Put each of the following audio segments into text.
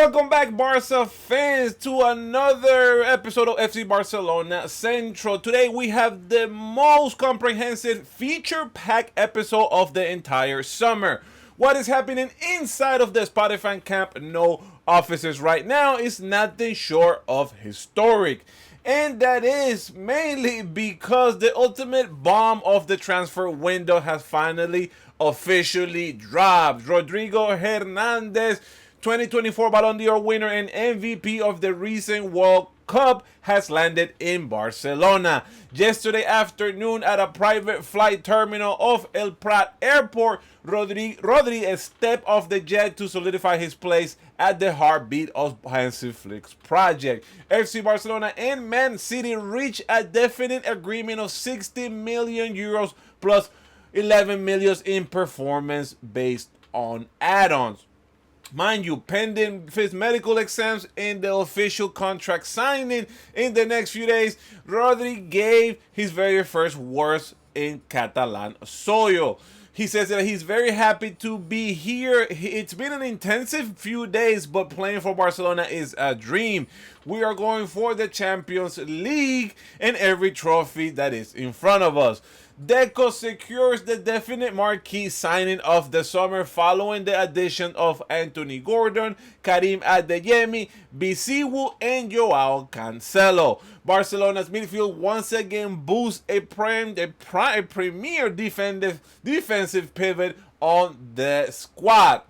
Welcome back, Barca fans, to another episode of FC Barcelona Central. Today we have the most comprehensive feature-packed episode of the entire summer. What is happening inside of the Spotify camp, no offices right now, is nothing short of historic. And that is mainly because the ultimate bomb of the transfer window has finally officially dropped. Rodrigo Hernandez, 2024 Ballon d'Or winner and MVP of the recent World Cup, has landed in Barcelona. Yesterday afternoon at a private flight terminal of El Prat Airport, Rodri stepped off the jet to solidify his place at the heartbeat of Hansi Flick's project. FC Barcelona and Man City reached a definite agreement of 60 million euros plus 11 million in performance based on add-ons. Mind you, pending his medical exams and the official contract signing in the next few days, Rodri gave his very first words in Catalan soil. He says that he's very happy to be here. It's been an intensive few days, but playing for Barcelona is a dream. We are going for the Champions League and every trophy that is in front of us. Deco secures the definite marquee signing of the summer following the addition of Anthony Gordon, Karim Adeyemi, Bisiwu, and Joao Cancelo. Barcelona's midfield once again boosts a premier defensive pivot on the squad.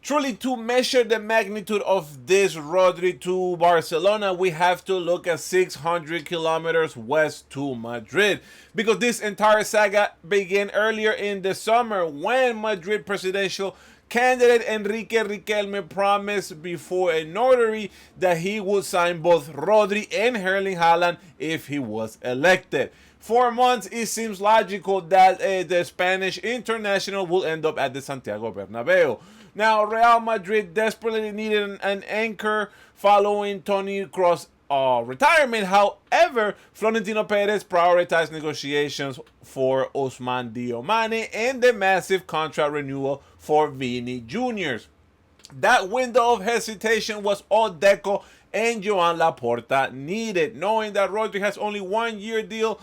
Truly, to measure the magnitude of this Rodri to Barcelona, we have to look at 600 kilometers west to Madrid, because this entire saga began earlier in the summer when Madrid presidential candidate Enrique Riquelme promised before a notary that he would sign both Rodri and Erling Haaland if he was elected. 4 months, it seems logical that the Spanish international will end up at the Santiago Bernabeu. Now, Real Madrid desperately needed an anchor following Toni Kroos' retirement. However, Florentino Perez prioritized negotiations for Ousmane Diomane and the massive contract renewal for Vini Jr. That window of hesitation was all Deco and Joan Laporta needed, knowing that Rodri has only 1 year deal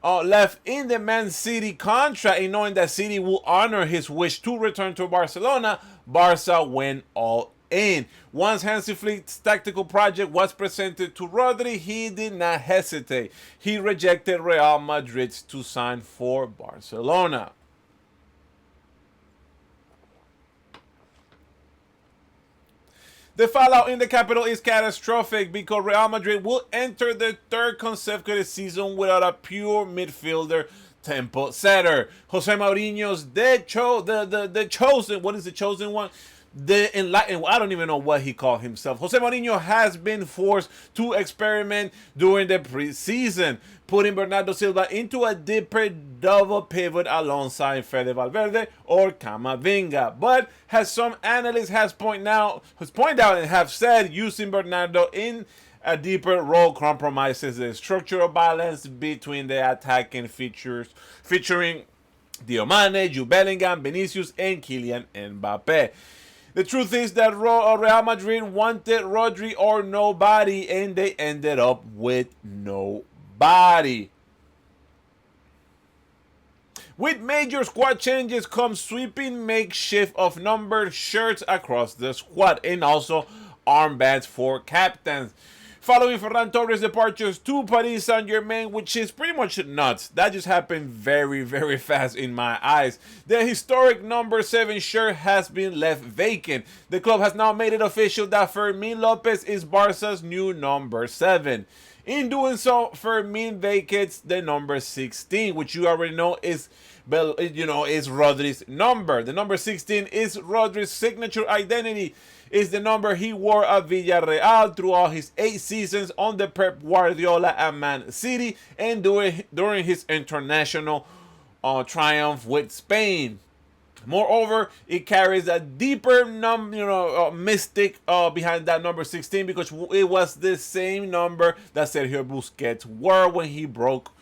left in the Man City contract, and knowing that City will honor his wish to return to Barcelona. Barca went all in. Once Hansi Flick's tactical project was presented to Rodri, he did not hesitate. He rejected Real Madrid's to sign for Barcelona. The fallout in the capital is catastrophic because Real Madrid will enter the third consecutive season without a pure midfielder tempo setter. Jose Mourinho's the chosen, what is the chosen one? The enlightened, I don't even know what he called himself. Jose Mourinho has been forced to experiment during the preseason, putting Bernardo Silva into a deeper double pivot alongside Fede Valverde or Camavinga. But as some analysts has pointed out and have said, using Bernardo in a deeper role compromises the structural balance between the attacking featuring Diomane, Jude Bellingham, Vinicius, and Kylian Mbappe. The truth is that Real Madrid wanted Rodri or nobody, and they ended up with nobody. With major squad changes comes sweeping makeshift of numbered shirts across the squad, and also armbands for captains. Following Ferran Torres' departures to Paris Saint-Germain, which is pretty much nuts. That just happened very, very fast in my eyes. The historic number 7 shirt has been left vacant. The club has now made it official that Fermin Lopez is Barca's new number 7. In doing so, Fermin vacates the number 16, which you already know is Rodri's number. The number 16 is Rodri's signature identity. Is the number he wore at Villarreal throughout his 8 seasons under Pep Guardiola at Man City and during his international triumph with Spain. Moreover, it carries a deeper mystic behind that number 16, because it was the same number that Sergio Busquets wore when he broke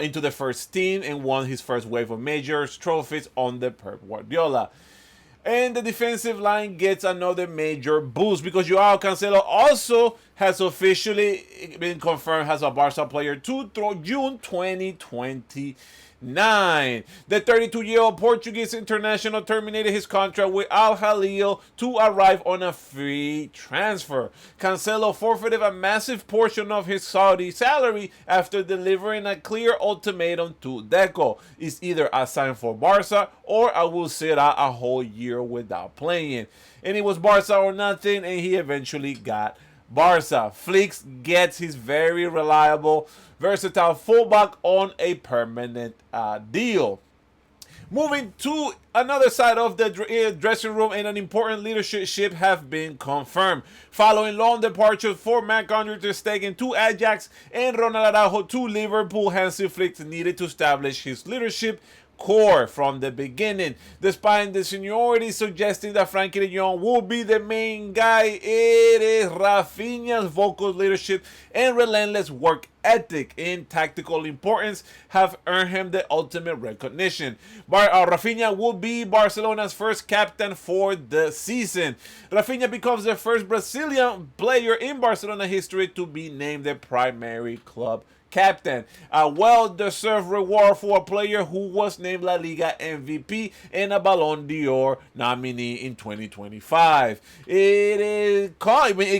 into the first team and won his first wave of major trophies under Pep Guardiola. And the defensive line gets another major boost because Joao Cancelo also has officially been confirmed as a Barca player through June 2029. The 32-year-old Portuguese international terminated his contract with Al Hilal to arrive on a free transfer. Cancelo forfeited a massive portion of his Saudi salary after delivering a clear ultimatum to Deco. It's either I sign for Barca or I will sit out a whole year without playing. And it was Barca or nothing, and he eventually got Barca. Flicks gets his very reliable, versatile fullback on a permanent deal. Moving to another side of the dressing room, and an important leadership have been confirmed. Following long departures for Marc-Andre ter Stegen to Ajax and Ronald Araujo to Liverpool, Hansi Flick needed to establish his leadership core from the beginning. Despite the seniority suggesting that Frankie de Jong will be the main guy, it is Rafinha's vocal leadership and relentless work ethic in tactical importance have earned him the ultimate recognition. Rafinha will be Barcelona's first captain for the season. Rafinha becomes the first Brazilian player in Barcelona history to be named the primary club captain. A well-deserved reward for a player who was named La Liga MVP and a Ballon d'Or nominee in 2025. It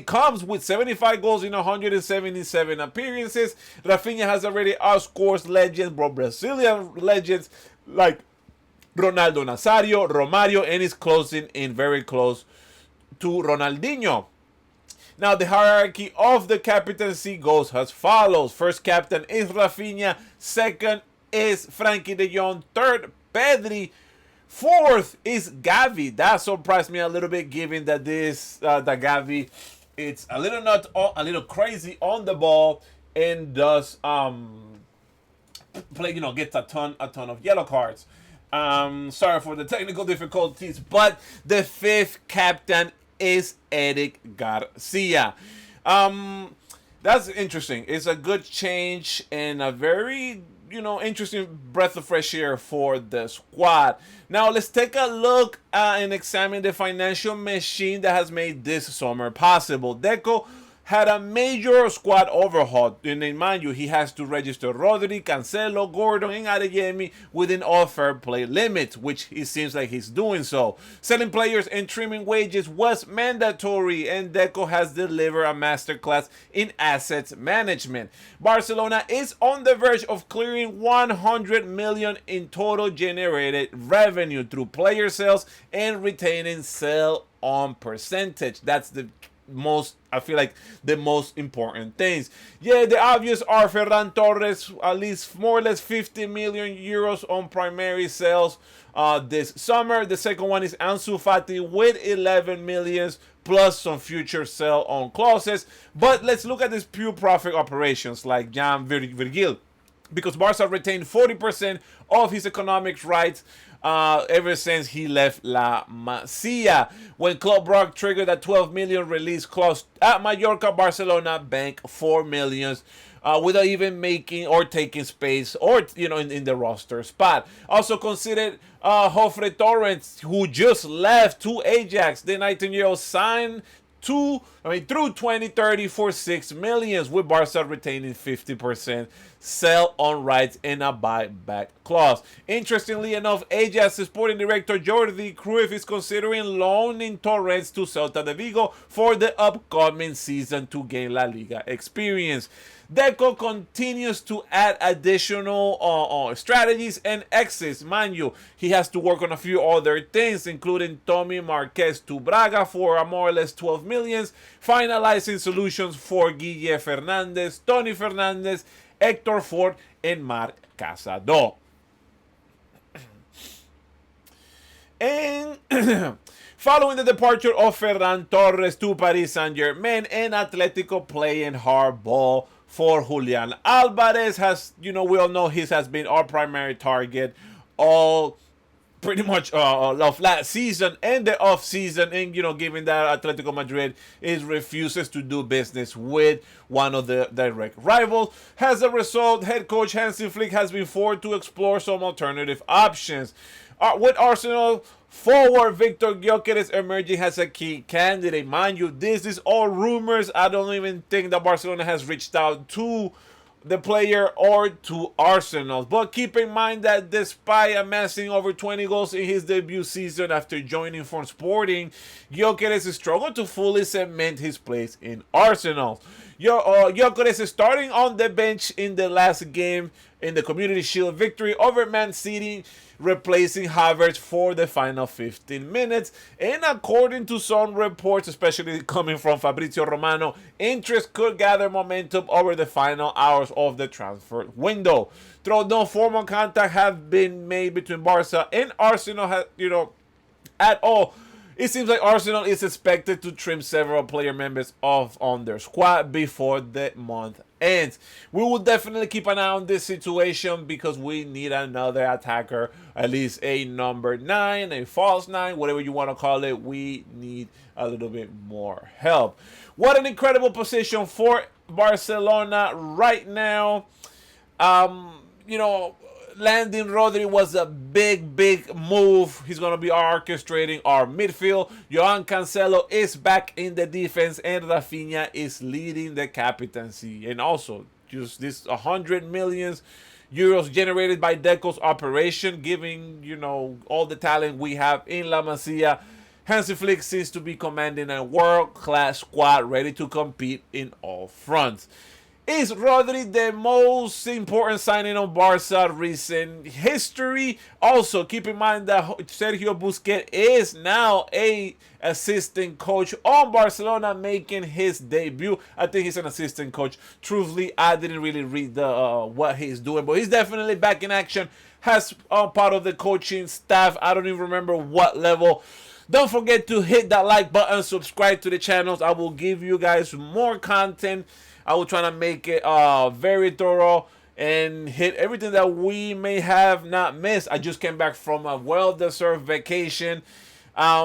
comes with 75 goals in 177 appearances. Rafinha has already outscored legends, Brazilian legends like Ronaldo Nazario, Romario, and is closing in very close to Ronaldinho. Now, the hierarchy of the captaincy goes as follows. First captain is Rafinha. Second is Frankie de Jong. Third, Pedri. Fourth is Gavi. That surprised me a little bit, given that that Gavi, it's a little crazy on the ball and does play, gets a ton of yellow cards. Sorry for the technical difficulties, but the fifth captain is Eric Garcia. That's interesting. It's a good change and a very, interesting breath of fresh air for the squad. Now, let's take a look and examine the financial machine that has made this summer possible. Deco had a major squad overhaul, and mind you, he has to register Rodri, Cancelo, Gordon, and Adeyemi within all fair play limits, which it seems like he's doing so. Selling players and trimming wages was mandatory, and Deco has delivered a masterclass in assets management. Barcelona is on the verge of clearing 100 million in total generated revenue through player sales and retaining sell-on percentage. That's the most important things. Yeah, the obvious are Ferran Torres, at least more or less 50 million euros on primary sales this summer. The second one is Ansu Fati with 11 millions plus some future sell on clauses. But let's look at these pure profit operations like Jan Virgil, because Barca retained 40% of his economic rights ever since he left La Masia. When Club Brugge triggered a 12 million release clause at Mallorca, Barcelona banked 4 million without even making or taking space or in the roster spot. Also considered Jofre Torrens, who just left to Ajax. The 19-year-old signed through 2030 for 6 million, with Barca retaining 50% sell on rights and a buyback clause. Interestingly enough, Ajax sporting director Jordi Cruyff is considering loaning Torres to Celta de Vigo for the upcoming season to gain La Liga experience. Deco continues to add additional strategies and exits. Mind you, he has to work on a few other things, including Tommy Marquez to Braga for more or less 12 million, finalizing solutions for Guille Fernandez, Tony Fernandez, Hector Ford, and Marc Casado. And following the departure of Ferran Torres to Paris Saint-Germain, and Atletico playing hardball for Julian Alvarez, we all know he has been our primary target all pretty much of last season and the off season, and given that Atletico Madrid refuses to do business with one of the direct rivals. As a result, head coach Hansi Flick has been forced to explore some alternative options. With Arsenal forward Victor Gyökeres emerging as a key candidate. Mind you, this is all rumors. I don't even think that Barcelona has reached out to the player or to Arsenal. But keep in mind that despite amassing over 20 goals in his debut season after joining from Sporting, Gyökeres struggled to fully cement his place in Arsenal. Gyökeres is starting on the bench in the last game in the Community Shield victory over Man City, replacing Havertz for the final 15 minutes. And according to some reports, especially coming from Fabrizio Romano, interest could gather momentum over the final hours of the transfer window. Though no formal contact have been made between Barca and Arsenal, at all, it seems like Arsenal is expected to trim several player members off on their squad before the month ends. We will definitely keep an eye on this situation because we need another attacker, at least a number 9, a false 9, whatever you want to call it. We need a little bit more help. What an incredible position for Barcelona right now. Landing Rodri was a big move. He's going to be orchestrating our midfield. Joan Cancelo is back in the defense, and Rafinha is leading the captaincy. And also, just this 100 million euros generated by Deco's operation, giving, all the talent we have in La Masia. Hansi Flick seems to be commanding a world-class squad ready to compete in all fronts. Is Rodri the most important signing of Barca recent history? Also, keep in mind that Sergio Busquets is now a assistant coach on Barcelona, making his debut. I think he's an assistant coach. Truthfully, I didn't really read what he's doing, but he's definitely back in action. Has part of the coaching staff. I don't even remember what level. Don't forget to hit that like button, subscribe to the channels. I will give you guys more content. I will try to make it very thorough and hit everything that we may have not missed. I just came back from a well-deserved vacation.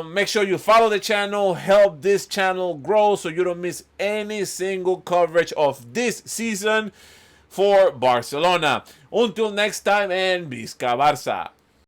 Make sure you follow the channel, help this channel grow so you don't miss any single coverage of this season for Barcelona. Until next time, and Visca Barça.